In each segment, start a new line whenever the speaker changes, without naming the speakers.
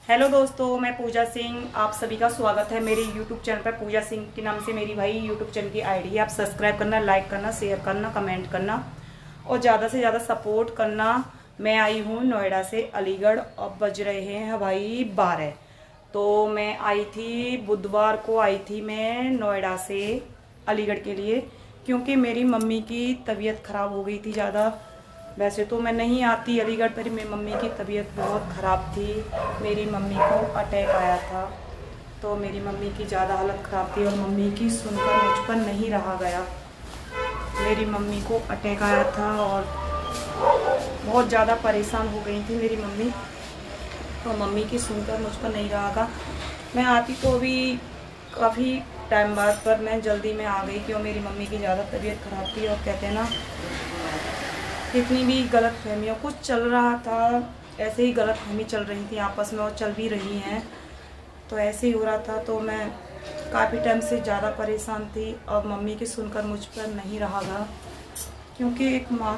Hello दोस्तों, मैं पूजा सिंह। आप सभी का स्वागत है मेरे यूट्यूब चैनल पर। पूजा सिंह के नाम से मेरी भाई यूट्यूब चैनल की आईडी है। आप सब्सक्राइब करना, लाइक करना, शेयर करना, कमेंट करना और ज़्यादा से ज़्यादा सपोर्ट करना। मैं आई हूँ नोएडा से अलीगढ़। अब बज रहे हैं भाई 12। तो मैं आई थी बुधवार को, आई थी मैं नोएडा से अलीगढ़ के लिए, क्योंकि मेरी मम्मी की तबीयत ख़राब हो गई थी ज़्यादा। वैसे तो मैं नहीं आती अलीगढ़, पर मेरी मम्मी की तबीयत बहुत ख़राब थी। मेरी मम्मी को अटैक आया था, तो मेरी मम्मी की ज़्यादा हालत ख़राब थी और मम्मी की सुनकर मुझ पर नहीं रहा गया। मेरी मम्मी को अटैक आया था और बहुत ज़्यादा परेशान हो गई थी मेरी मम्मी, तो मम्मी की सुनकर मुझ पर नहीं रहा था। मैं आती तो भी काफ़ी टाइम बाद, पर मैं जल्दी में आ गई क्यों मेरी मम्मी की ज़्यादा तबीयत ख़राब थी। और कहते हैं ना, इतनी भी गलत फहमियाँ कुछ चल रहा था, ऐसे ही गलत फहमी चल रही थी आपस में और चल भी रही हैं, तो ऐसे ही हो रहा था। तो मैं काफ़ी टाइम से ज़्यादा परेशान थी और मम्मी की सुनकर मुझ पर नहीं रहा था, क्योंकि एक माँ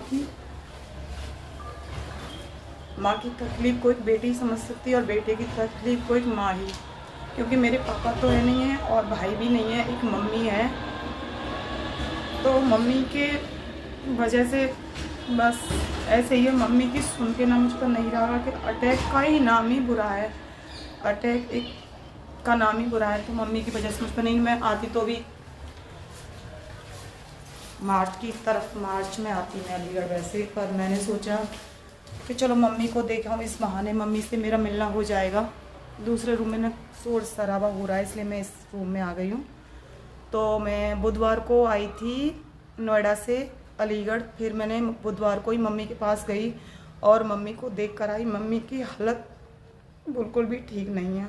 की तकलीफ़ को एक बेटी समझ सकती है और बेटे की तकलीफ़ को एक माँ ही। क्योंकि मेरे पापा तो है नहीं है और भाई भी नहीं है, एक मम्मी है। तो मम्मी के वजह से बस ऐसे ही है। मम्मी की सुन के ना मुझ पर नहीं रहा कि अटैक का ही नाम ही बुरा है, अटैक एक का नाम ही बुरा है। तो मम्मी की वजह से मुझ पर नहीं। मैं आती तो भी मार्च की तरफ, मार्च में आती मैं अलीगढ़ वैसे, पर मैंने सोचा कि चलो मम्मी को देखा हूँ, इस बहाने मम्मी से मेरा मिलना हो जाएगा। दूसरे रूम में ना शोर शराबा हो रहा है, इसलिए मैं इस रूम में आ गई हूँ। तो मैं बुधवार को आई थी नोएडा से अलीगढ़। फिर मैंने बुधवार को ही मम्मी के पास गई और मम्मी को देख कर आई। मम्मी की हालत बिल्कुल भी ठीक नहीं है।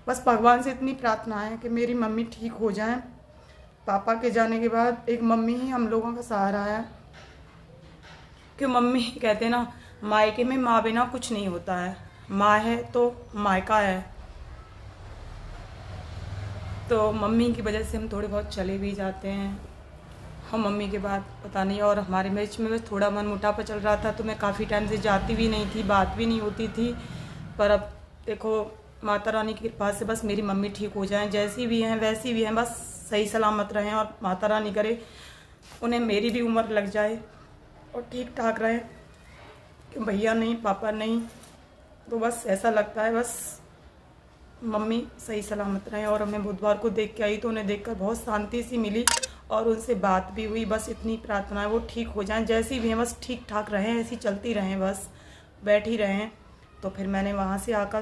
बस भगवान से इतनी प्रार्थना है कि मेरी मम्मी ठीक हो जाए। पापा के जाने के बाद एक मम्मी ही हम लोगों का सहारा है। कि मम्मी कहते हैं ना, मायके में माँ बिना कुछ नहीं होता है, माँ है तो मायका है। तो मम्मी की वजह से हम थोड़े बहुत चले भी जाते हैं। हम मम्मी के बाद पता नहीं, और हमारे बीच में बस थोड़ा मन मुटापा चल रहा था, तो मैं काफ़ी टाइम से जाती भी नहीं थी, बात भी नहीं होती थी। पर अब देखो, माता रानी की कृपा से बस मेरी मम्मी ठीक हो जाए, जैसी भी हैं वैसी भी हैं, बस सही सलामत रहें। और माता रानी करे उन्हें मेरी भी उम्र लग जाए और ठीक ठाक रहे, कि भैया नहीं, पापा नहीं। तो बस ऐसा लगता है बस मम्मी सही सलामत रहें। और मैं बुधवार को देख के आई तो उन्हें देखकर बहुत शांति सी मिली और उनसे बात भी हुई। बस इतनी प्रार्थना है वो ठीक हो जाएं, जैसी भी हैं बस ठीक ठाक रहें, ऐसी चलती रहें, बस बैठी रहें। तो फिर मैंने वहाँ से आकर